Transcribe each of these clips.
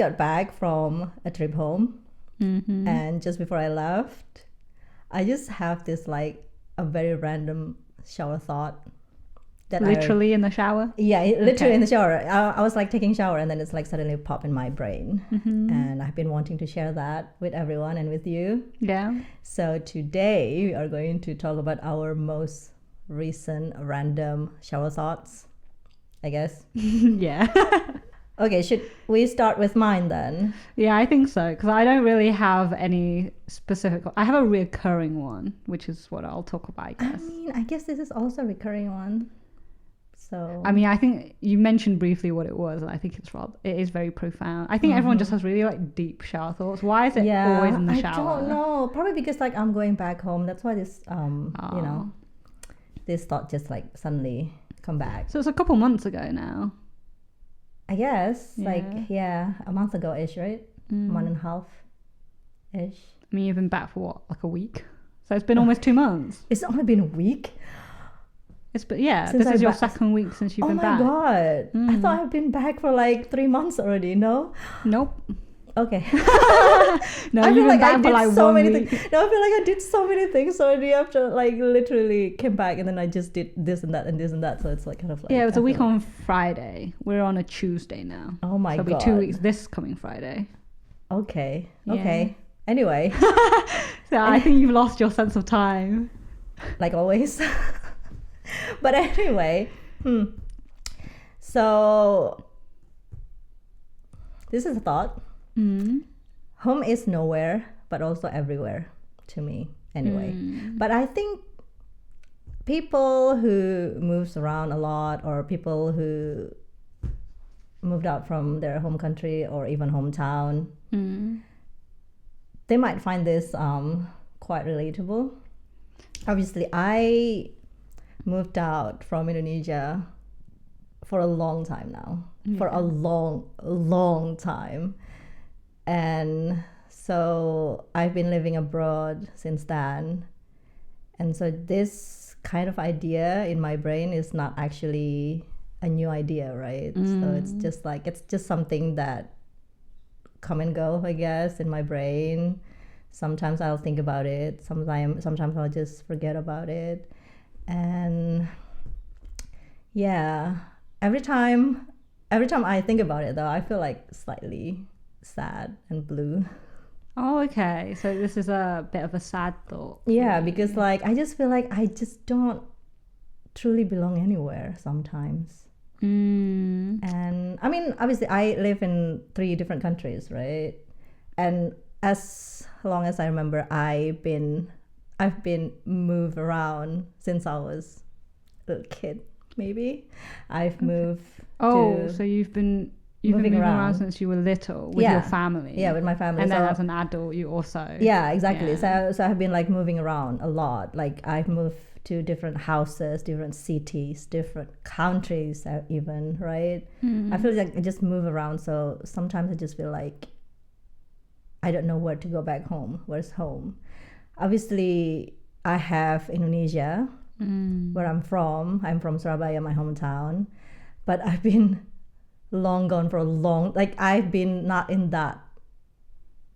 got back from a trip home, and just before I left, I just have this like a very random shower thought. That literally in the shower? Yeah, literally in the shower. I was like taking a shower, and then it's like suddenly pop in my brain. And I've been wanting to share that with everyone and with you. Yeah. So today we are going to talk about our most recent random shower thoughts, I guess. Yeah. Okay, should we start with mine then? Yeah, I think so, because I don't really have any specific. I have a reoccurring one, which is what I'll talk about, I guess. I mean, I guess this is also a recurring one. So I mean, I think you mentioned briefly what it was, and I think it is very profound. I think everyone just has really like deep shower thoughts. Why is it always in the shower? I don't know. Probably because like I'm going back home. That's why this you know, this thought just like suddenly come back. So it's a couple months ago now. I guess like a month ago ish, right? 1.5 ish. I mean, you've been back for what, like a week? So it's been almost 2 months. It's only been a week. This is your second week since you've been back. Oh my god! I thought I've been back for like 3 months already. No. Nope. Okay. No, I you've feel been like back I for like did so 1 many week. things. No, I feel like I did so many things already after like literally came back, and then I just did this and that and this and that. So it's like kind of like it was a week on Friday. We're on a Tuesday now. Oh my god! So it'll be 2 weeks this coming Friday. Okay. Yeah. Okay. Anyway. So I think you've lost your sense of time. Like always. But anyway, so this is a thought. Home is nowhere, but also everywhere to me anyway. But I think people who moves around a lot, or people who moved out from their home country or even hometown, they might find this quite relatable. Obviously, I moved out from Indonesia for a long time now. For a long time. And so I've been living abroad since then. And so this kind of idea in my brain is not actually a new idea, right? So it's just something that come and go, I guess, in my brain. Sometimes I'll think about it. Sometimes I'll just forget about it. And yeah, every time I think about it though, I feel like slightly sad and blue. Oh, okay. So this is a bit of a sad thought. Yeah, because like I just feel like I just don't truly belong anywhere sometimes. And I mean, obviously I live in 3 different countries, right? And as long as I remember, I've been moved around since I was a little kid, maybe. I've moved so you've been moving around since you were little with your family. Yeah, with my family. And then as an adult, you also... Yeah, exactly. So I've been like moving around a lot. Like I've moved to different houses, different cities, different countries even, right? I feel like I just move around. So sometimes I just feel like I don't know where to go back home. Where's home? Obviously, I have Indonesia, where I'm from. I'm from Surabaya, my hometown. But I've been long gone for I've been not in that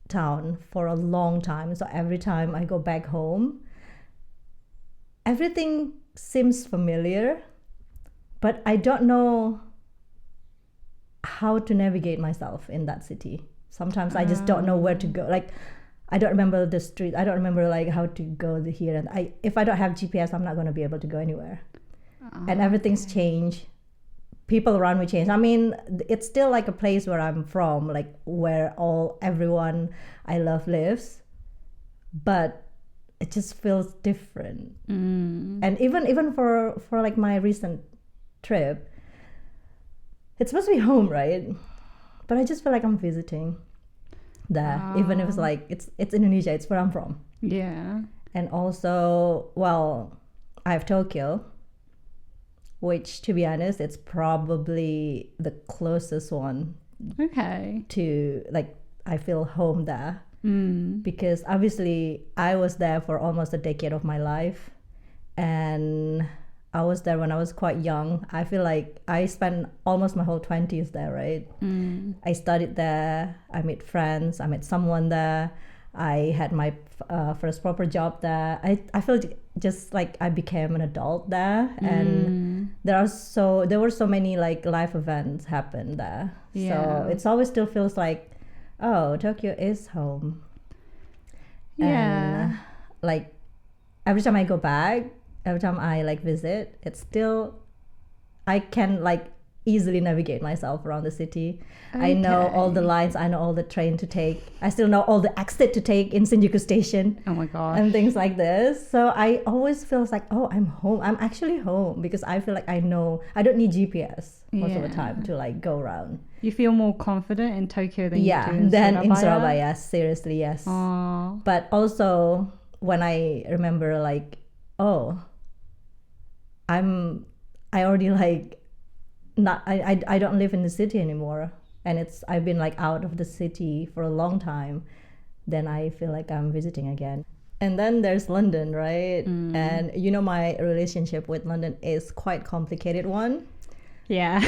town for a long time. So every time I go back home, everything seems familiar, but I don't know how to navigate myself in that city. Sometimes I just don't know where to go. Like, I don't remember the street. I don't remember like how to go here. And if I don't have GPS, I'm not going to be able to go anywhere. And everything's changed. People around me change. I mean, it's still like a place where I'm from, like where everyone I love lives, but it just feels different. And even for like my recent trip, it's supposed to be home, right? But I just feel like I'm visiting there, even if it's like it's Indonesia, it's where I'm from. Yeah. And also, well, I have Tokyo, which, to be honest, it's probably the closest one. Okay. To like, I feel home there. Because obviously I was there for almost a decade of my life, and I was there when I was quite young. I feel like I spent almost my whole 20s there, right? I studied there. I met friends. I met someone there. I had my first proper job there. I feel just like I became an adult there, and there were so many like life events happen there. So it's always still feels like, oh, Tokyo is home. And like every time I go back, every time I like visit, it's still, I can like easily navigate myself around the city. I know all the lines, I know all the train to take, I still know all the exit to take in Shinjuku station. Oh my gosh. And things like this. So I always feel like, oh, I'm home. I'm actually home, because I feel like I know I don't need GPS most of the time to like go around. You feel more confident in Tokyo than you do in than Surabaya? in Surabaya, seriously, yes. Aww. But also when I remember like, oh, I already like not I don't live in the city anymore, and I've been like out of the city for a long time, then I feel like I'm visiting again. And then there's London, right? And you know, my relationship with London is quite complicated one. Yeah.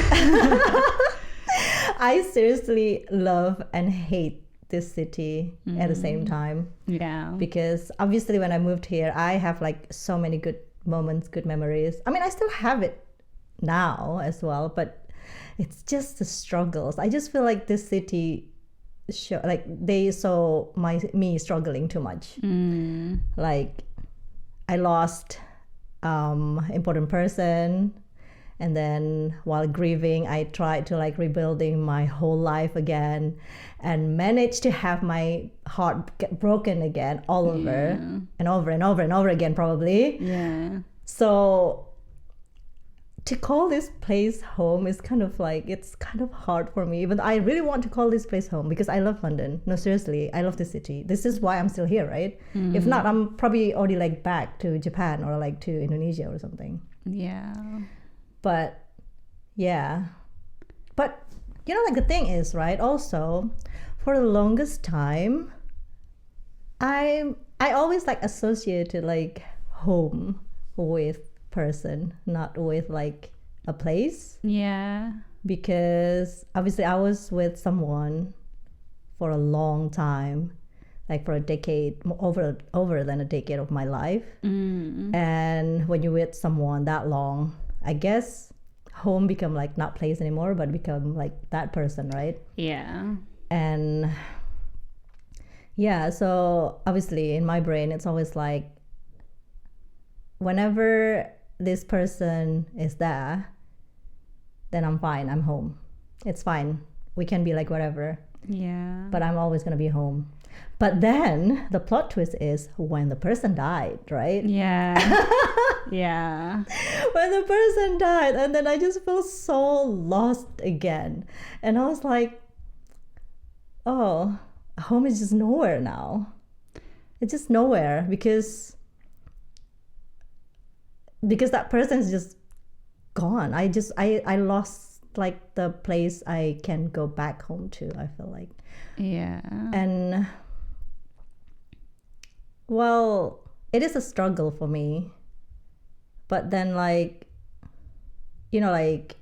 I seriously love and hate this city at the same time. Yeah. Because obviously when I moved here, I have like so many good moments, good memories. I mean, I still have it now as well, but it's just the struggles. I just feel like this city they saw me struggling too much. Like I lost important person, and then while grieving, I tried to like rebuilding my whole life again, and managed to have my heart get broken again all over and over and over and over again, probably. Yeah. So to call this place home is kind of like, it's kind of hard for me, even though I really want to call this place home, because I love London. No, seriously, I love the city. This is why I'm still here, right? If not, I'm probably already like back to Japan or like to Indonesia or something. Yeah. But yeah, but you know, like the thing is, right, also for the longest time I always like associated like home with person, not with like a place. Yeah. Because obviously I was with someone for a long time, like for a decade, over than a decade of my life. And when you're with someone that long, I guess home become like not place anymore, but become like that person, right? Yeah. And yeah, so obviously in my brain it's always like, whenever this person is there, then I'm fine, I'm home, it's fine, we can be like whatever. Yeah. But I'm always gonna be home. But then the plot twist is when the person died, right? Yeah. Yeah. When the person died, and then I just felt so lost again. And I was like, oh, home is just nowhere now. It's just nowhere, because that person is just gone. I lost like the place I can go back home to, I feel like. Yeah. And well, it is a struggle for me. But then like, you know, like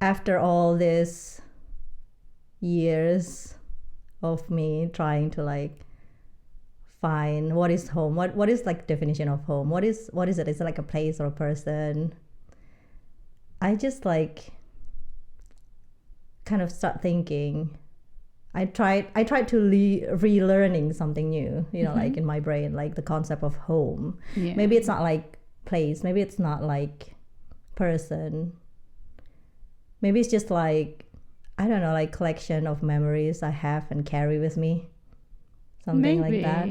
after all this years of me trying to like find what is home, what is like definition of home, what is it? Is it like a place or a person? I just like kind of start thinking, I tried to relearning something new, you know, like in my brain, like the concept of home. Yeah. Maybe it's not like place, maybe it's not like person, maybe it's just like, I don't know, like collection of memories I have and carry with me, something Maybe. like that.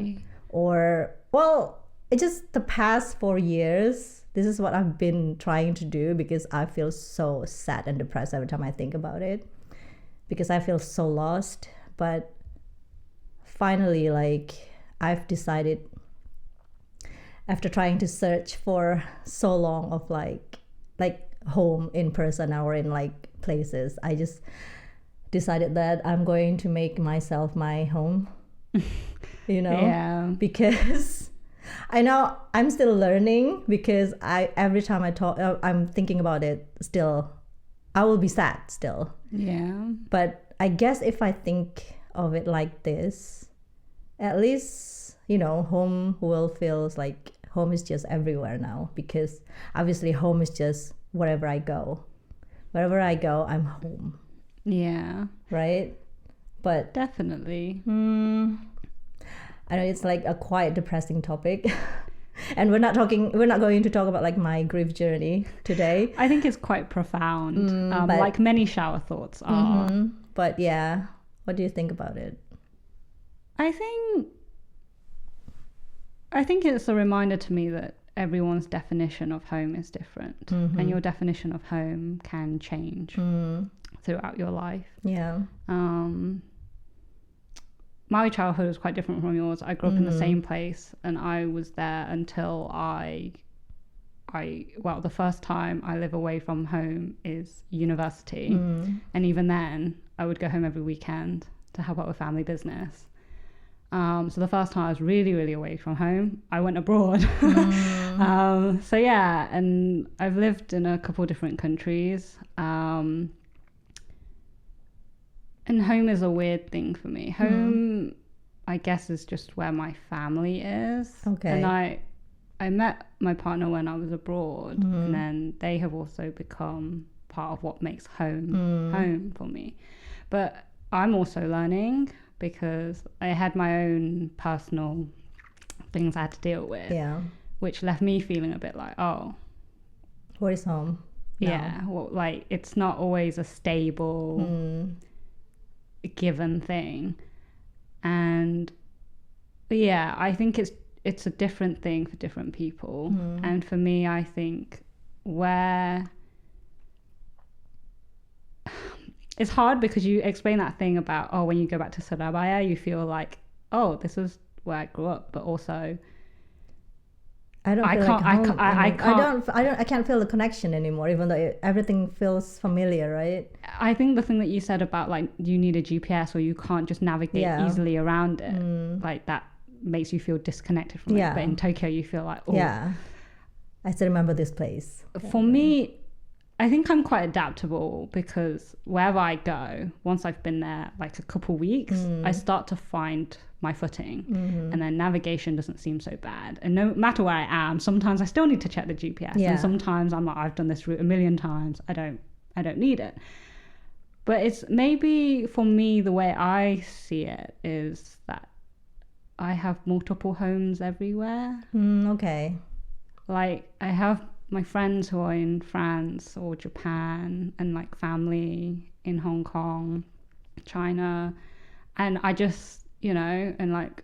Or well, it's just the past 4 years, this is what I've been trying to do, because I feel so sad and depressed every time I think about it, because I feel so lost. But finally, like I've decided, after trying to search for so long of like home in person or in like places, I just decided that I'm going to make myself my home. You know? Yeah. Because I know I'm still learning because every time I talk, I'm thinking about it still. I will be sad still. Yeah. But I guess if I think of it like this, at least, home will feels like home is just everywhere now, because obviously home is just wherever I go. Wherever I go, I'm home. Yeah. Right? But definitely. I know it's like a quite depressing topic. And we're not going to talk about like my grief journey today. I think it's quite profound. Like many shower thoughts are. But yeah, what do you think about it? I think it's a reminder to me that everyone's definition of home is different, and your definition of home can change throughout your life. Yeah. My childhood was quite different from yours. I grew up in the same place, and I was there until the first time I live away from home is university. And even then, I would go home every weekend to help out with family business. So the first time I was really, really away from home, I went abroad. So yeah, and I've lived in a couple of different countries. And home is a weird thing for me. Home, I guess, is just where my family is. Okay. And I met my partner when I was abroad, and then they have also become part of what makes home for me. But I'm also learning, because I had my own personal things I had to deal with, which left me feeling a bit like, oh, what is home? Yeah, well, like it's not always a stable given thing. And yeah, I think it's a different thing for different people. And for me, I think where it's hard, because you explain that thing about, oh, when you go back to Surabaya, you feel like, oh, this is where I grew up, but also I can't feel the connection anymore, even though everything feels familiar, right? I think the thing that you said about like you need a GPS or you can't just navigate easily around it, like that makes you feel disconnected from it. But in Tokyo, you feel like, oh, yeah, I still remember this place. For me, I think I'm quite adaptable, because wherever I go, once I've been there like a couple weeks, I start to find my footing, and then navigation doesn't seem so bad. And no matter where I am, sometimes I still need to check the GPS, and sometimes I'm like, I've done this route a million times, I don't need it. But it's maybe for me, the way I see it is that I have multiple homes everywhere. Okay. Like I have my friends who are in France or Japan, and like family in Hong Kong, China, and I just, and like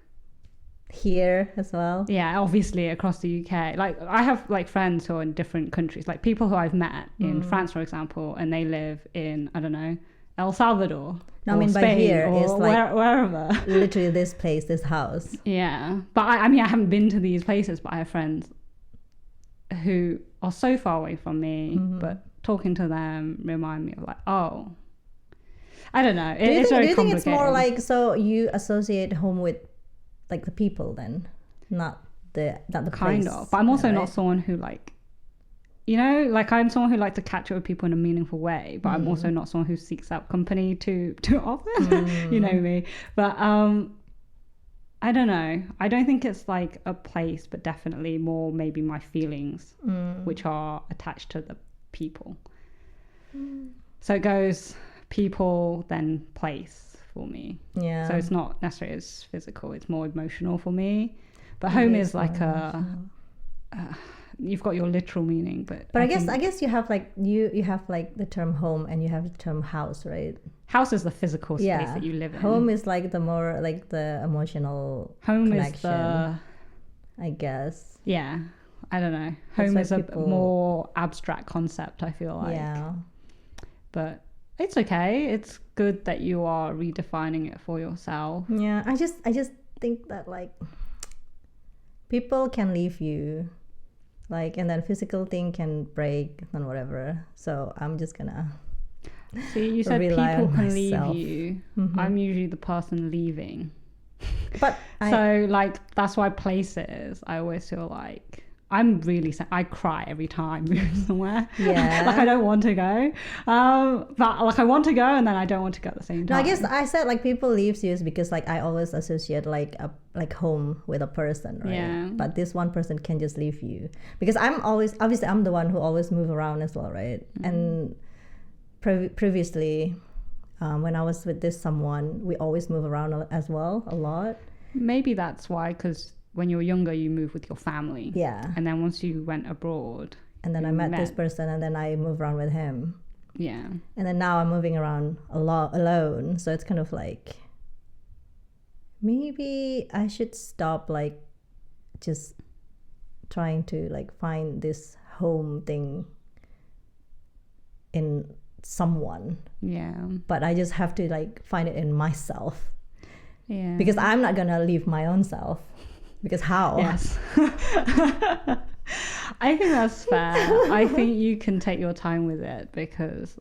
here as well. Yeah, obviously across the UK. Like I have like friends who are in different countries, like people who I've met in France, for example, and they live in, I don't know, El Salvador. No, I mean, Spain, by here or is like wherever. Literally this place, this house. Yeah, but I mean, I haven't been to these places, but I have friends who are so far away from me, but talking to them remind me of like, oh, I don't know. It's very complicated. Do you think it's more like, so you associate home with like the people then, not the kind place, of. But I'm also not someone who like, like I'm someone who likes to catch up with people in a meaningful way, but I'm also not someone who seeks out company too often. You know me. But I don't know. I don't think it's like a place, but definitely more maybe my feelings, which are attached to the people. So it goes people, then place for me. Yeah. So it's not necessarily as physical, it's more emotional for me. But home is like you've got your literal meaning, but I guess you have like you have like the term home and you have the term house, right? House is the physical space that you live in. Home is like the more like the emotional home connection. Is I guess. Yeah, I don't know. Home is a more abstract concept, I feel like. Yeah. But it's okay. It's good that you are redefining it for yourself. Yeah, I just think that like people can leave you, like, and then physical thing can break and whatever. So I'm just gonna. See, you said people can leave you. I'm usually the person leaving. But So like that's why places, I always feel like I'm really I cry every time I move somewhere. Yeah. Like I don't want to go. But like I want to go and then I don't want to go at the same no, time. I guess I said like people leaves you is because like I always associate like home with a person, right? Yeah. But this one person can just leave you because I'm always obviously I'm the one who always move around as well, right? And previously, when I was with this someone, we always move around as well a lot. Maybe that's why, because when you're younger, you move with your family. Yeah. And then once you went abroad. And then I met this person and then I moved around with him. Yeah. And then now I'm moving around a lot alone. So it's kind of like, maybe I should stop like just trying to like find this home thing in someone. Yeah. But I just have to like find it in myself. Yeah. Because I'm not gonna leave my own self. Because how? Yes. I think that's fair. I think you can take your time with it because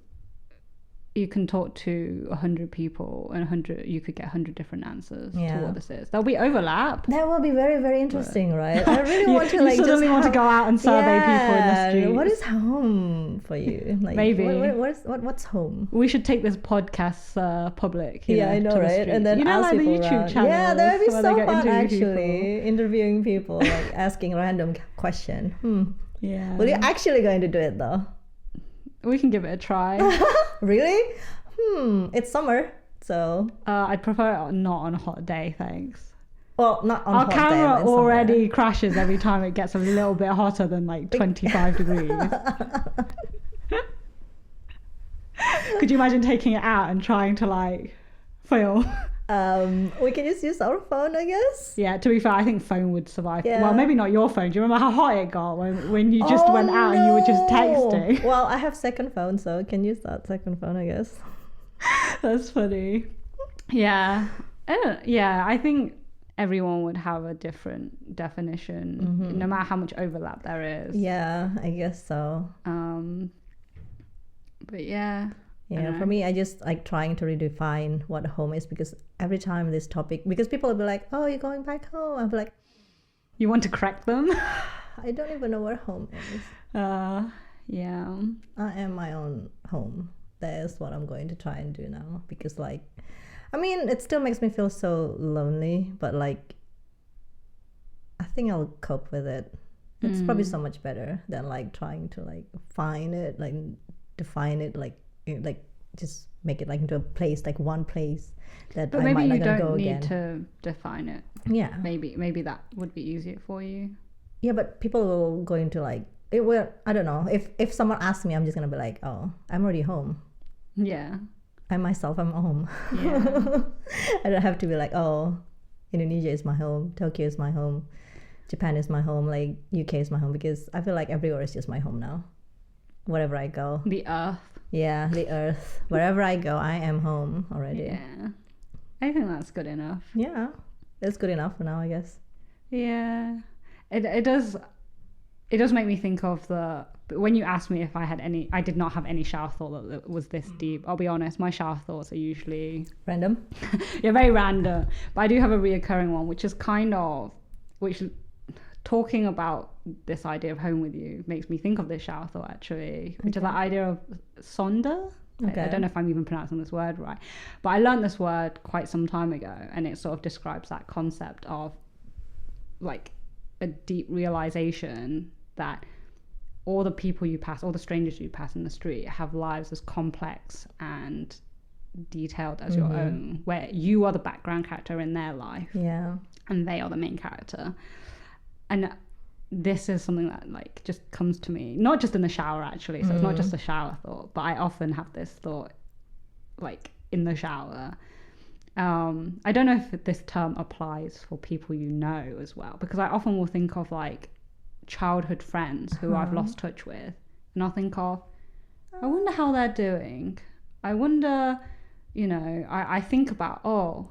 you can talk to 100 people and you could get 100 different answers to what this is. There'll be overlap. That will be very, very interesting, right? I really want to like you suddenly want to go out and survey people in the streets. What is home for you? Like, maybe. What's home? We should take this podcast public. Yeah, I know, right? And then ask like people the YouTube around. channel. Yeah, that would be so fun actually. Interviewing people, like asking random question. Yeah. Well, you're actually going to do it though. We can give it a try. Really? It's summer, so I'd prefer it not on a hot day, thanks. Well, not on Our hot camera day, already crashes every time it gets a little bit hotter than like 25 degrees. Could you imagine taking it out and trying to like film? We can just use our phone, I guess. Yeah, to be fair, I think phone would survive. Yeah. Well, maybe not your phone. Do you remember how hot it got when you just went out and you were just texting? Well, I have second phone, so I can use that second phone, I guess. That's funny. Yeah. I think everyone would have a different definition, no matter how much overlap there is. Yeah, I guess so. But yeah. Yeah, for me, I just like trying to redefine what home is because every time this topic, because people will be like, oh, you're going back home. I'll be like, you want to correct them? I don't even know where home is. Yeah. I am my own home. That is what I'm going to try and do now because like, I mean, it still makes me feel so lonely, but like, I think I'll cope with it. It's probably so much better than like trying to like find it, like define it, like just make it like into a place, like one place that but I might not gonna go maybe you again. don't need to define it. Yeah. Maybe that would be easier for you. Yeah, but people will go into like it will. I don't know. If someone asks me, I'm just gonna be like, oh, I'm already home. Yeah. I'm home. Yeah. I don't have to be like, oh, Indonesia is my home, Tokyo is my home, Japan is my home, like UK is my home, because I feel like everywhere is just my home now. Wherever I go. The earth. Yeah, the earth. Wherever I go, I am home already. Yeah. I think that's good enough. Yeah. That's good enough for now, I guess. Yeah. It does make me think of when you asked me if I did not have any shower thought that was this deep. I'll be honest, my shower thoughts are usually random. Yeah, very random. But I do have a reoccurring one, which talking about this idea of home with you makes me think of this shower thought actually, which is that idea of sonder. Okay. I don't know if I'm even pronouncing this word right, but I learned this word quite some time ago, and it sort of describes that concept of like a deep realization that all the people you pass, all the strangers you pass in the street have lives as complex and detailed as your own, where you are the background character in their life, and they are the main character. And this is something that like just comes to me, not just in the shower actually, so it's not just a shower thought, but I often have this thought like in the shower. I don't know if this term applies for people you know as well, because I often will think of like childhood friends who I've lost touch with, and I'll think of, I wonder how they're doing. I wonder, I think about, I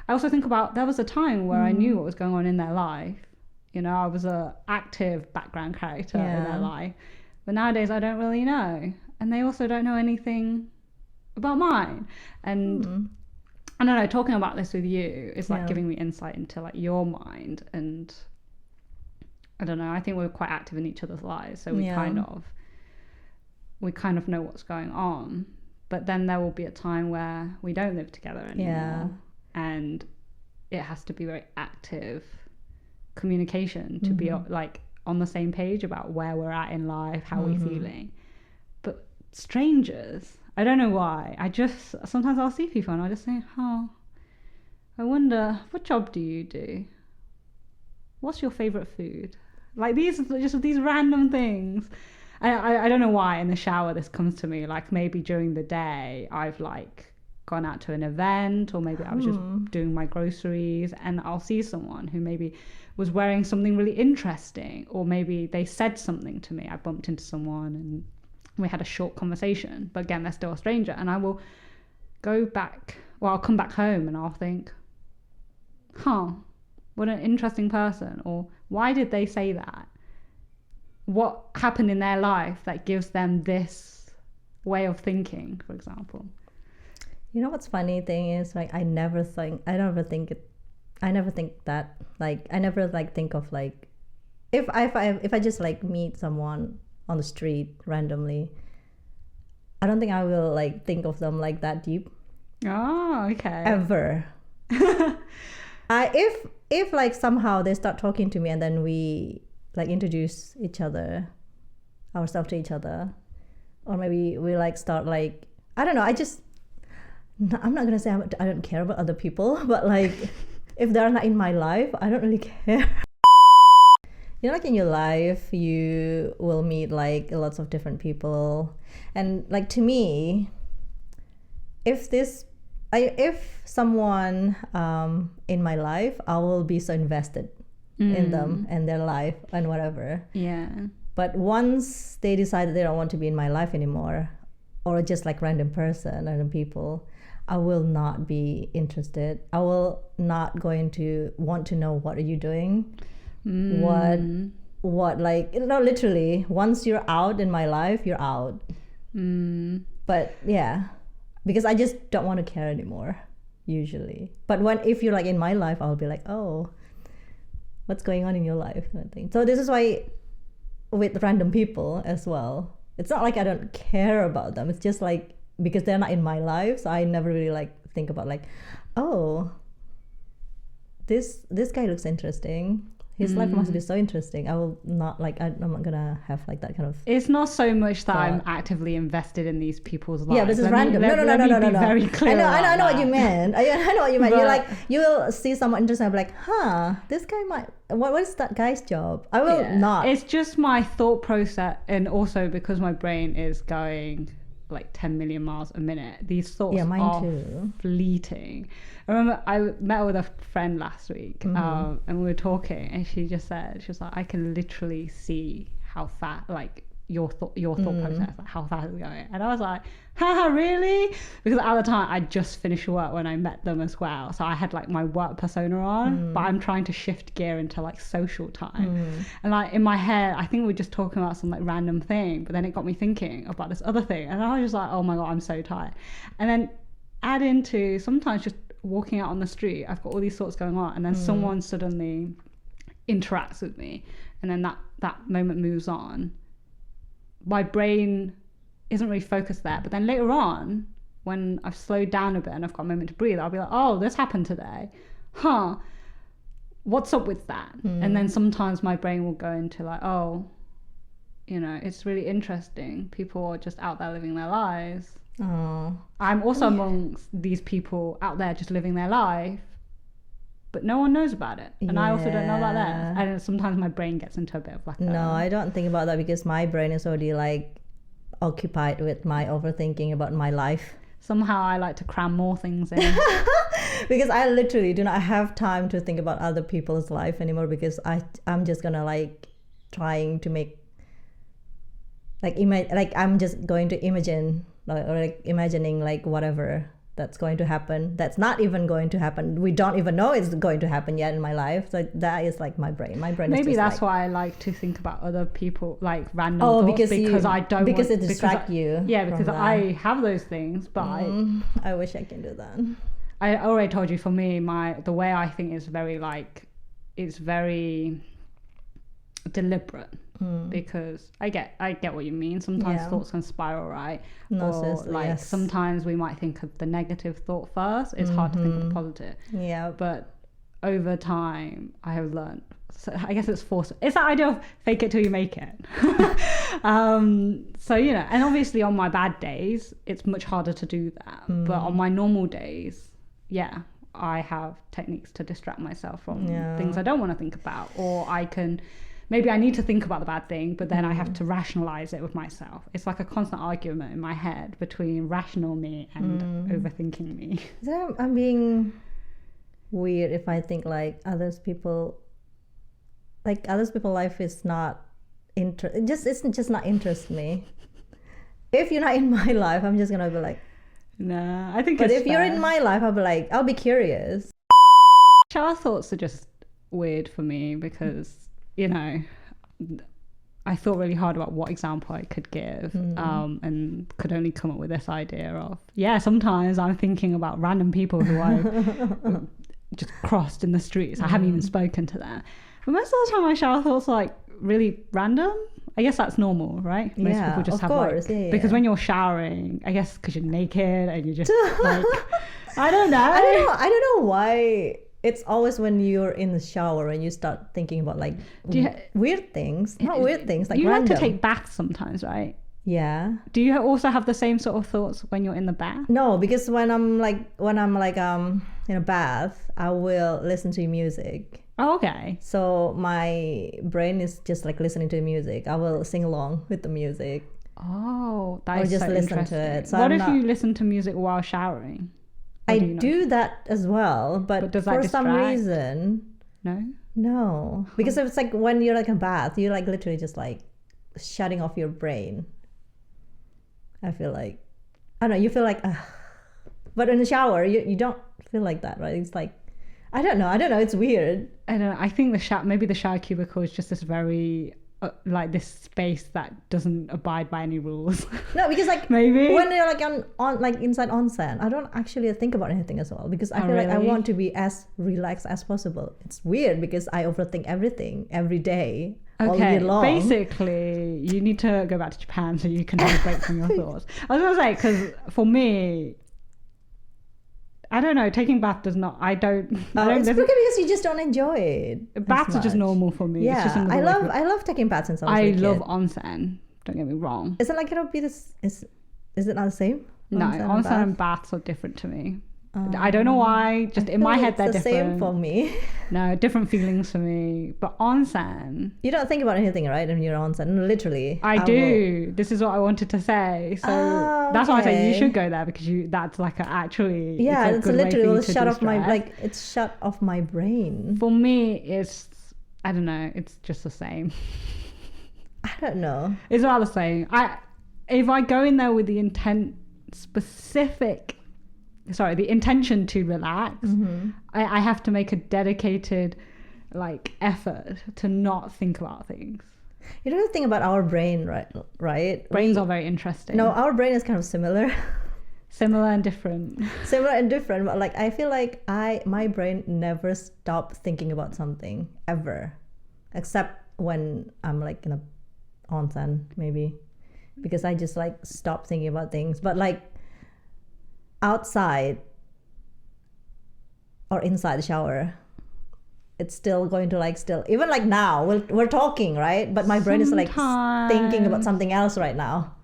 also think about there was a time where I knew what was going on in their life. I was a active background character in their life, but nowadays I don't really know, and they also don't know anything about mine. And I don't know, talking about this with you is like Yeah. giving me insight into like your mind, and I don't know, I think we're quite active in each other's lives, so we Yeah. kind of know what's going on, but then there will be a time where we don't live together anymore. Yeah. And it has to be very active communication to be like on the same page about where we're at in life, how we're feeling. But strangers, I don't know why, sometimes I'll see people and I just think, oh, I wonder, what job do you do? What's your favorite food? Like these random things. I don't know why in the shower this comes to me. Like maybe during the day I've like gone out to an event, or maybe I was just doing my groceries and I'll see someone who maybe was wearing something really interesting, or maybe they said something to me. I bumped into someone and we had a short conversation, but again, they're still a stranger, and I will I'll come back home and I'll think, what an interesting person, or why did they say that? What happened in their life that gives them this way of thinking, for example? You know what's funny thing is, like, I never think that, like, I never like think of like, if I just like meet someone on the street randomly, I don't think I will like think of them like that deep. Oh, okay. Ever. If like somehow they start talking to me and then we like introduce ourselves to each other, or maybe we like start like, I don't know, I'm not gonna say I don't care about other people, but like if they're not in my life, I don't really care. You know, like in your life you will meet like lots of different people, and like to me, if someone in my life, I will be so invested in them and their life and whatever. Yeah. But once they decide that they don't want to be in my life anymore, or just like random people, I will not be interested. I will not going to want to know what are you doing, what like, you know, literally once you're out in my life, you're out. But yeah, because I just don't want to care anymore usually. But if you're like in my life, I'll be like, oh, what's going on in your life, kind of thing. So this is why with random people as well, it's not like I don't care about them, it's just like because they're not in my life, so I never really like think about like, oh, this guy looks interesting, his life must be so interesting. I will not like, I'm not gonna have like that kind of. It's not so much that I'm actively invested in these people's lives. Yeah, this is random. No. Very clear. I know what you meant. I know what you meant. You're like, you will see someone interesting, I'm like, this guy might. What is that guy's job? I will not. It's just my thought process, and also because my brain is going like 10 million miles a minute. These thoughts are fleeting. I remember I met with a friend last week, and we were talking, and she was like, I can literally see how fast, like your thought process, like how fast it's going. And I was like, haha, really? Because at the time I just finished work when I met them as well, so I had like my work persona on, but I'm trying to shift gear into like social time. And like in my head, I think we were just talking about some like random thing, but then it got me thinking about this other thing, and I was just like, oh my god, I'm so tired. And then add into sometimes just walking out on the street, I've got all these thoughts going on, and then someone suddenly interacts with me, and then that moment moves on. My brain isn't really focused there, but then later on, when I've slowed down a bit and I've got a moment to breathe, I'll be like, oh, this happened today, what's up with that? And then sometimes my brain will go into like, oh, you know, it's really interesting, people are just out there living their lives. I'm also amongst these people out there just living their life, but no one knows about it, and I also don't know about theirs. And sometimes my brain gets into a bit of like I don't think about that, because my brain is already like occupied with my overthinking about my life. Somehow I like to cram more things in. Because I literally do not have time to think about other people's life anymore, because I'm just gonna like trying to make like I'm just going to imagine or like imagining like whatever that's going to happen, that's not even going to happen, we don't even know it's going to happen yet in my life. So that is like my brain maybe is just that's like, why I like to think about other people, like random thoughts, because it distracts you. Yeah, because I have those things, but I wish I can do that. I already told you, for me, the way I think is very like, it's very deliberate. Because I get what you mean. Sometimes thoughts can spiral, right? Or like sometimes we might think of the negative thought first. It's hard to think of the positive. Yeah. But over time, I have learned. So I guess it's that idea of fake it till you make it. So and obviously on my bad days, it's much harder to do that. But on my normal days, I have techniques to distract myself from things I don't want to think about, or I can. Maybe I need to think about the bad thing, but then I have to rationalize it with myself. It's like a constant argument in my head between rational me and overthinking me. I'm being weird if I think like others people life is not it's just not interest me. If you're not in my life, I'm just gonna be like, nah, I think. But if you're in my life, I'll be curious. Shower thoughts are just weird for me because. I thought really hard about what example I could give and could only come up with this idea of sometimes I'm thinking about random people who I just crossed in the streets. I haven't even spoken to them, but most of the time my shower thoughts are like really random. I guess that's normal, right? Most people just have course. Because when you're showering, I guess because you're naked and you're just like I don't know why. It's always when you're in the shower and you start thinking about like weird things. Not weird things, like you random. like to take baths sometimes, right? Yeah. Do you also have the same sort of thoughts when you're in the bath? No, because when I'm in a bath, I will listen to music. Oh, okay. So my brain is just like listening to the music. I will sing along with the music. Oh, that is just so listen interesting. to it. So what if you listen to music while showering? I do that as well, but for some reason, no, because it's like when you're like in a bath, you're like literally just like shutting off your brain. I feel like, I don't know, you feel like, but in the shower, you don't feel like that, right? It's like, I don't know, it's weird. I don't know, I think maybe the shower cubicle is just this very like this space that doesn't abide by any rules. No, because like maybe when you're like on like inside onsen, I don't actually think about anything as well, because I feel like I want to be as relaxed as possible. It's weird because I overthink everything every day. All year long. Basically you need to go back to Japan so you can have a break from your thoughts. I was gonna say, because for me, I don't know, taking bath does not, it's probably because you just don't enjoy it. Baths are just normal for me. Yeah, it's just I love taking baths and stuff. I love onsen, don't get me wrong. Is it like it'll be this, is it not the same? No, onsen and baths are different to me. I don't know why, just in my head they're different. Same for me. No, different feelings for me. But onsen, you don't think about anything, right? When you're onsen, literally. I do. This is what I wanted to say. So that's why I say you should go there, because that's like it's literally shut off it's shut off my brain. For me, it's, I don't know, it's just the same. I don't know. It's about the same. If I go in there with the intention to relax, I have to make a dedicated like effort to not think about things. You don't think about our brain, right? Brains are very interesting. No, our brain is kind of similar. Similar and different, but like I feel like my brain never stopped thinking about something ever, except when I'm like in a onsen, maybe, because I just like stop thinking about things. But like outside or inside the shower, it's still going to like even like now we're talking, right? But my brain is like thinking about something else right now.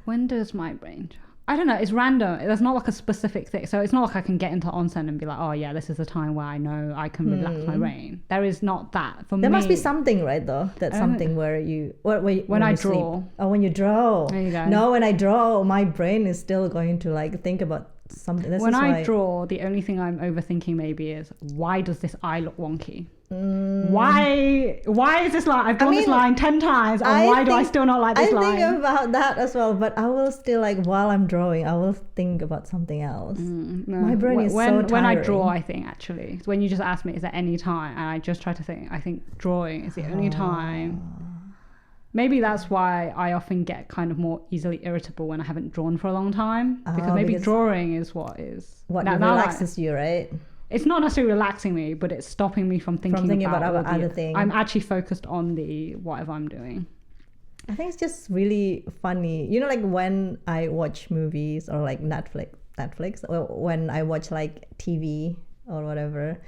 When does my brain? I don't know, it's random. There's not like a specific thing. So it's not like I can get into onsen and be like, oh yeah, this is the time where I know I can relax my brain. There is not that for me. There must be something, right, though? That's something where you... when I you draw. Sleep. Oh, when you draw. There you go. No, when I draw, my brain is still going to like think about something. When I draw, the only thing I'm overthinking maybe is, why does this eye look wonky? Why is this line? I've drawn this line 10 times, and why do I still not like this line? I think about that as well, but I will still like, while I'm drawing, I will think about something else. No. My brain is so tiring. When I draw, I think actually, when you just ask me, is there any time, and I just try to think, I think drawing is the only time. maybe that's why I often get kind of more easily irritable when I haven't drawn for a long time, because maybe drawing is what relaxes you, right? It's not necessarily relaxing me, but it's stopping me from thinking about other things. I'm actually focused on the whatever I'm doing. I think it's just really funny. You know, like when I watch movies or like Netflix, or when I watch like TV or whatever,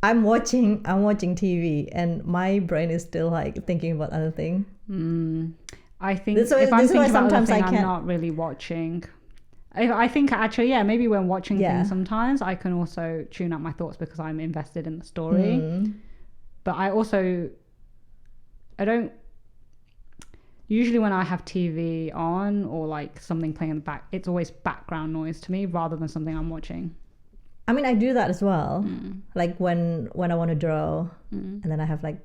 I'm watching TV and my brain is still like thinking about other things. I think if I'm thinking about other thing, I'm not really watching. I think actually, yeah, maybe when watching things sometimes I can also tune out my thoughts because I'm invested in the story. But I don't, usually when I have TV on or like something playing in the back, it's always background noise to me rather than something I'm watching. I mean, I do that as well. Like when I want to draw and then I have like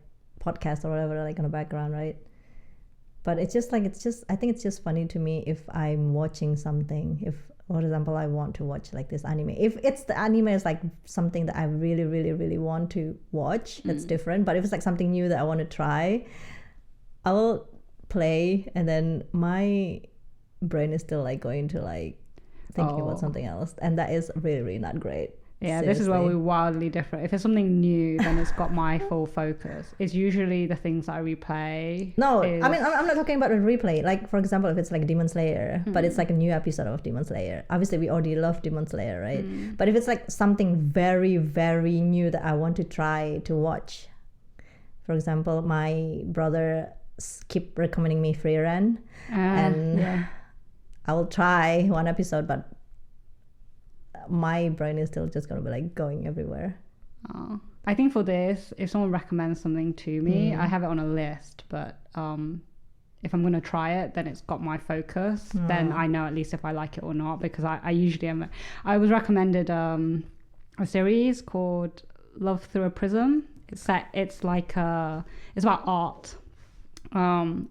podcasts or whatever like on the background, right? But I think it's just funny to me if I'm watching something. If, for example, I want to watch like this anime. If it's the anime is like something that I really, really, really want to watch, that's different. But if it's like something new that I want to try, I will play and then my brain is still like going to like thinking about something else. And that is really, really not great. Yeah, Seriously. This is where we're wildly different. If it's something new, then it's got my full focus. It's usually the things that I replay. No, I mean, I'm not talking about a replay. Like, for example, if it's like Demon Slayer, but it's like a new episode of Demon Slayer. Obviously, we already love Demon Slayer, right? But if it's like something very, very new that I want to try to watch, for example, my brother keep recommending me Free Ren, and I will try one episode, but my brain is still just gonna be like going everywhere. I think for this, if someone recommends something to me, I have it on a list, but if I'm gonna try it, then it's got my focus. Then I know at least if I like it or not, because I usually am. I was recommended a series called Love Through a Prism. It's like it's about art, and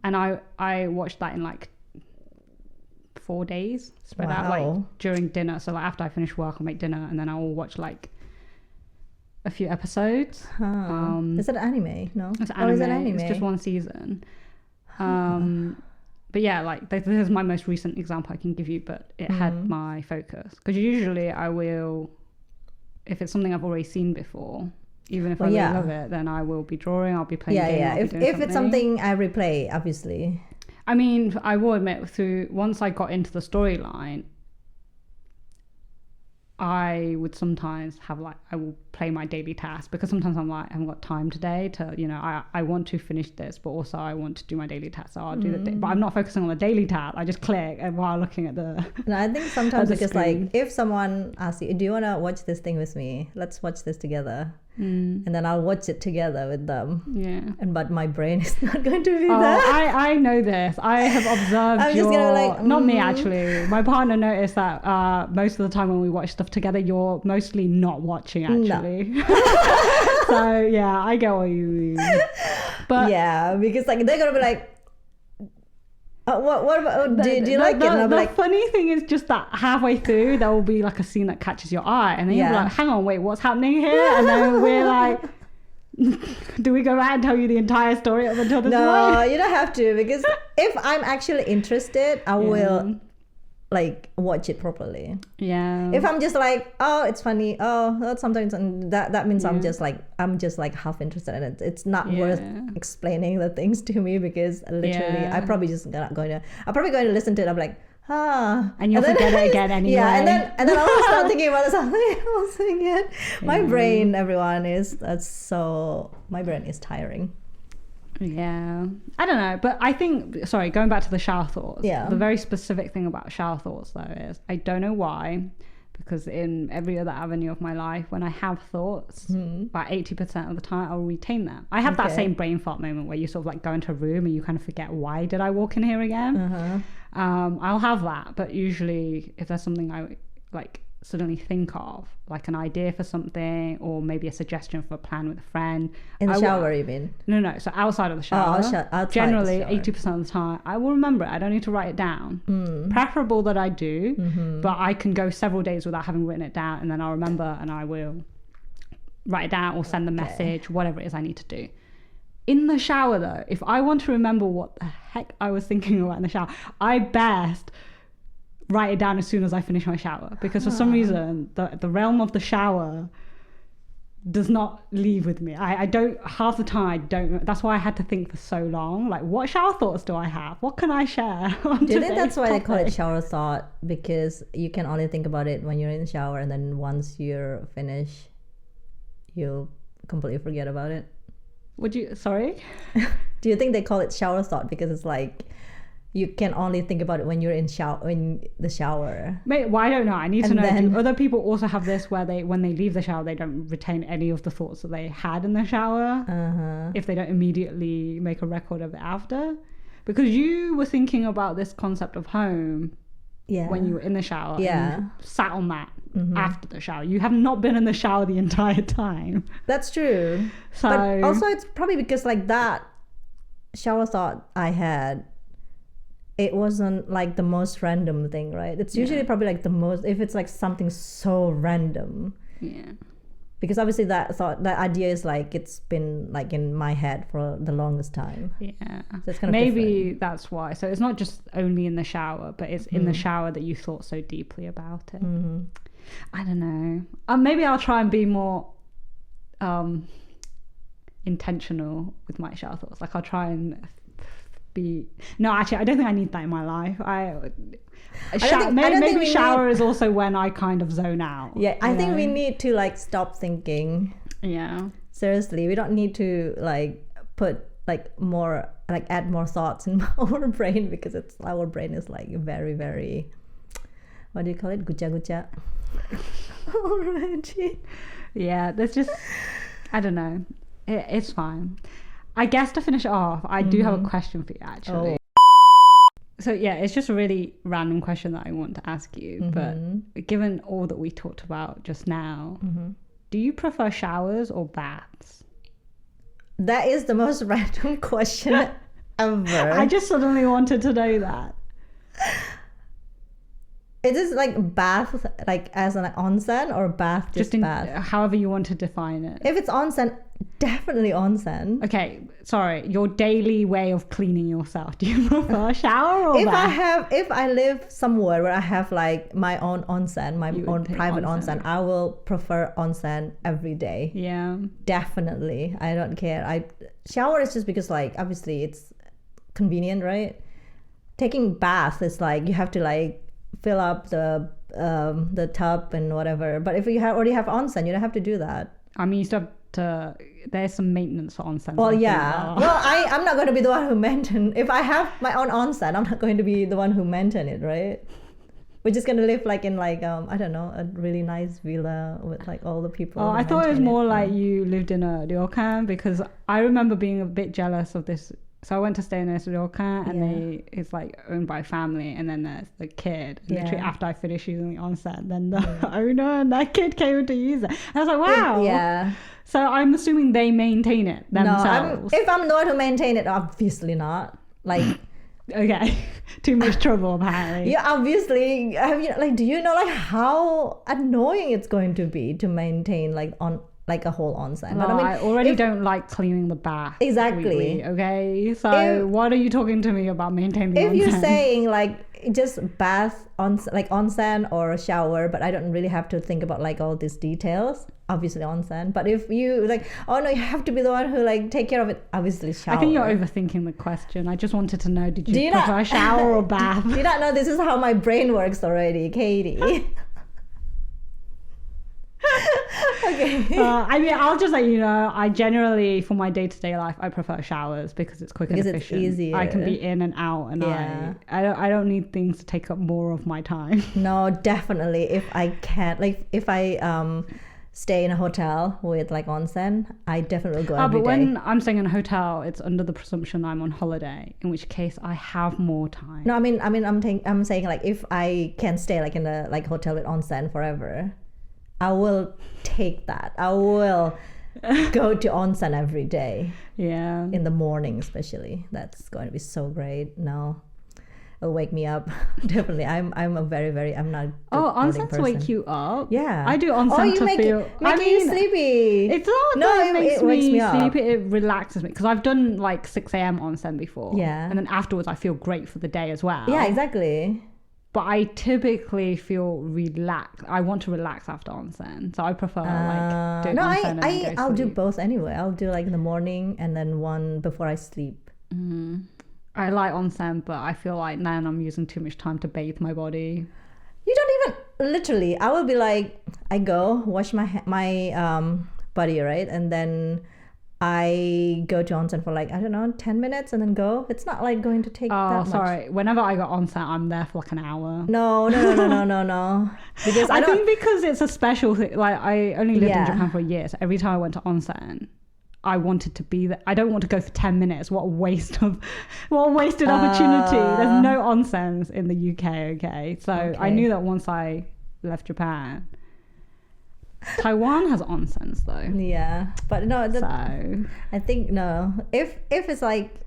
I watched that in like 4 days spread out like during dinner. So like after I finish work, I'll make dinner and then I will watch like a few episodes. Is it anime? No, it's anime. Is it anime? It's just one season. But yeah, like this is my most recent example I can give you, but it had my focus, because usually I will, if it's something I've already seen before, even if I really love it, then I will be drawing, I'll be playing games, if it's something I replay, obviously. I mean, I will admit, once I got into the storyline, I would sometimes have like, I will play my daily task, because sometimes I'm like, I haven't got time today to, you know, I want to finish this, but also I want to do my daily task. So I'll do but I'm not focusing on the daily task. I just click and while looking at the. No, I think sometimes because like, if someone asks you, do you want to watch this thing with me? Let's watch this together. And then I'll watch it together with them. Yeah. But my brain is not going to be there. I know this. I have observed I'm just gonna be like, not me actually. My partner noticed that most of the time when we watch stuff together, you're mostly not watching actually. No. So yeah, I get what you mean. But yeah, because like they're gonna be like, what about, do you like it? And the funny thing is just that halfway through there will be like a scene that catches your eye, and then you'll be like, hang on, wait, what's happening here? And then we're like, do we go back and tell you the entire story up until this point? No, you don't have to, because if I'm actually interested, I will like watch it properly. Yeah. If I'm just like, oh, it's funny, oh, that's sometimes, and that means I'm just like half interested in it. It's not worth explaining the things to me, because literally I'm probably going to listen to it. I'm like, and you'll forget it again anyway. Yeah, and then I'll start thinking about something else again. My brain, everyone, my brain is tiring. Yeah, I don't know, but I think, going back to the shower thoughts, the very specific thing about shower thoughts though is, I don't know why, because in every other avenue of my life, when I have thoughts, about 80% of the time I'll retain them. I have that same brain fart moment where you sort of like go into a room and you kind of forget, why did I walk in here again? I'll have that, but usually if there's something I like suddenly think of, like an idea for something, or maybe a suggestion for a plan with a friend. In the shower, you mean? No, so outside of the shower. Generally, 80% of the time, I will remember it. I don't need to write it down. Preferable that I do, but I can go several days without having written it down, and then I'll remember and I will write it down or send the message, whatever it is I need to do. In the shower though, if I want to remember what the heck I was thinking about in the shower, I best write it down as soon as I finish my shower, because for some reason the realm of the shower does not leave with me. I don't, half the time I don't. That's why I had to think for so long, like, what shower thoughts do I have, what can I share on Do you think that's why topic? they call it shower thought? Because you can only think about it when you're in the shower, and then once you're finished, you'll completely forget about it. Would you, sorry? Do you think they call it shower thought because it's like you can only think about it when you're in the shower? Mate, well, I don't know. I need to And know. then- Do other people also have this where when they leave the shower, they don't retain any of the thoughts that they had in the shower if they don't immediately make a record of it after? Because you were thinking about this concept of home Yeah. when you were in the shower. Yeah. And you sat on that after the shower. You have not been in the shower the entire time. That's true. So But also it's probably because like that shower thought I had, it wasn't like the most random thing, right? It's usually probably like the most, if it's like something so random. yeah. Because obviously that idea is like, it's been like in my head for the longest time. Yeah. So it's kind of Maybe different. that's why. So it's not just only in the shower, but it's in the shower that you thought so deeply about it. I don't know. Maybe I'll try and be more intentional with my shower thoughts. Like I'll try and be. No, actually, I don't think I need that in my life. Maybe shower is also when I kind of zone out. Yeah, I think we need to like stop thinking. Yeah. Seriously, we don't need to like put like more, like add more thoughts in our brain, because our brain is like very, very, what do you call it? Gucha. Already. Yeah, there's just, I don't know. It's fine. I guess to finish it off, I do have a question for you actually. Oh. So yeah, it's just a really random question that I want to ask you. But given all that we talked about just now, do you prefer showers or baths? That is the most random question ever. I just suddenly wanted to know that. Is this like bath, like as an onsen, or bath just bath? However you want to define it. If it's onsen, definitely onsen. Okay, sorry, your daily way of cleaning yourself. Do you prefer shower or bath? If I live somewhere where I have like my own onsen, my You would own pick private onsen. onsen, I will prefer onsen every day. Yeah. Definitely. I don't care. Shower is just because like obviously it's convenient, right? Taking bath is like you have to like fill up the tub and whatever. But if you already have onsen, you don't have to do that. I mean, you still have to. There's some maintenance for onsen. Well, yeah. Well, I'm not going to be the one who maintain. If I have my own onsen, I'm not going to be the one who maintain it, right? We're just going to live like in like I don't know, a really nice villa with like all the people. Oh, who I thought it was maintain more like you lived in a ryokan, because I remember being a bit jealous of this. So I went to stay in this ryokan, and it's like owned by family, and then there's the kid. And literally after I finished using the onsen, then the owner and that kid came to use it. And I was like, wow. Yeah. So I'm assuming they maintain it themselves. No, if I'm the one who maintain it, obviously not. Like, okay, too much trouble apparently. yeah, obviously. Do you know like how annoying it's going to be to maintain like a whole onsen? Well, But I already don't like cleaning the bath. Exactly. Weekly, okay, so what are you talking to me about maintaining the if onsen? you're saying like just bath on like onsen or shower, but I don't really have to think about like all these details, obviously onsen. But if you like, oh no, you have to be the one who like take care of it, obviously shower. I think you're overthinking the question. I just wanted to know, did you Do you prefer not- shower or bath? Do you not know this is how my brain works already, Katy? Okay. I mean, I'll just let you know, I generally, for my day-to-day life, I prefer showers because it's quick Because and it's efficient. easier. I can be in and out, and Yeah. I don't need things to take up more of my time. No, definitely. If I can't, like, if I stay in a hotel with like onsen, I definitely will go every But day. when I'm staying in a hotel, it's under the presumption I'm on holiday, in which case I have more time. No, I'm saying like if I can stay like in a like hotel with onsen forever, I will take that. I will go to onsen every day Yeah. in the morning, especially. That's going to be so great. No, it'll wake me up. Definitely. I'm not a Oh, morning onsens person. wake you up? Yeah. I do onsen to feel... Making you sleepy. It's not No, that it makes it wakes me up. sleepy, it relaxes me. Because I've done like 6 a.m. onsen before. Yeah. And then afterwards I feel great for the day as well. Yeah, exactly. But I typically feel relaxed. I want to relax after onsen. So I prefer like doing onsen and then go I'll do sleep. both anyway. I'll do like in the morning and then one before I sleep. I like onsen, but I feel like now I'm using too much time to bathe my body. You don't even literally. I will be like, I go wash my body, right, and then I go to onsen for like, I don't know, 10 minutes and then go. It's not like going to take that much. Oh, sorry. Whenever I go onsen, I'm there for like an hour. No. Because I think because it's a special thing. Like I only lived in Yeah. Japan for a year, so every time I went to onsen, I wanted to be there. I don't want to go for 10 minutes. What a wasted opportunity. There's no onsens in the UK, okay? So I knew that once I left Japan. Taiwan has onsens though. Yeah, but no, So I think no. If it's like,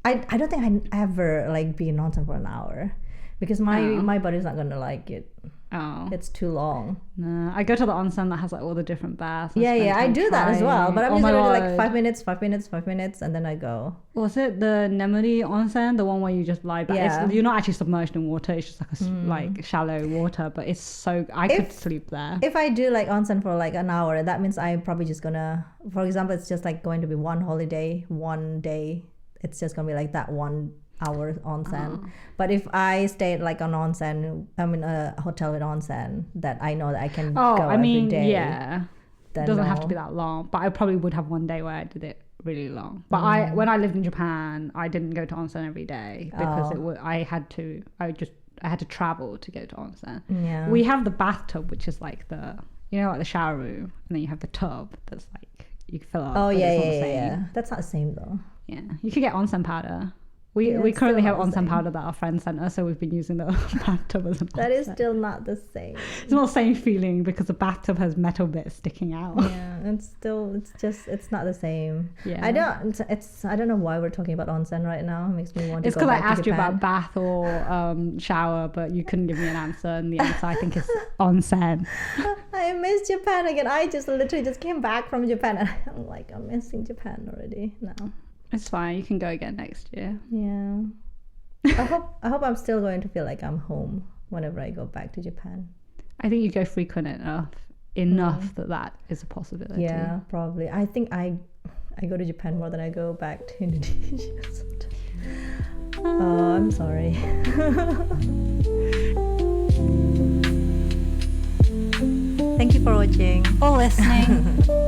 I don't think I ever like be in onsen for an hour, because my body's not gonna like it. oh It's too long. no, I go to the onsen that has like all the different baths. Yeah, I do that as well. But I'm just my gonna do like God. 5 minutes, and then I go. Was it the Nemuri onsen, the one where you just lie back? Yeah. You're not actually submerged in water. It's just like like shallow water, but it's so I could sleep there. If I do like onsen for like an hour, that means I'm probably just gonna, for example, it's just like going to be one holiday, one day. It's just gonna be like that 1 hour onsen. But if I stayed like on onsen, I'm in a hotel with onsen that I know that I can go every day. Yeah, then it doesn't have to no. be that long. But I probably would have one day where I did it really long. But when I lived in Japan, I didn't go to onsen every day because I had to travel to go to onsen. Yeah. We have the bathtub, which is like like the shower room, and then you have the tub that's like you fill up. Oh but yeah, it's not the yeah, same. yeah. That's not the same though. Yeah, you could get onsen powder. Yeah, We it's currently still have not the onsen same. powder that our friend sent us, so we've been using the bathtub as an That is onsen. still not the same. It's not the same feeling because the bathtub has metal bits sticking out. Yeah, it's not the same. Yeah. I don't know why we're talking about onsen right now. It makes me want to It's go because I back to asked you Japan. about bath or shower, but you couldn't give me an answer, and the answer I think is onsen. I miss Japan again. I just literally just came back from Japan and I'm like, I'm missing Japan already now. It's fine. You can go again next year. Yeah. I hope I'm still going to feel like I'm home whenever I go back to Japan. I think you go frequent enough that is a possibility. Yeah, probably. I think I go to Japan more than I go back to Indonesia sometimes. Oh, I'm sorry. Thank you for watching. Or listening.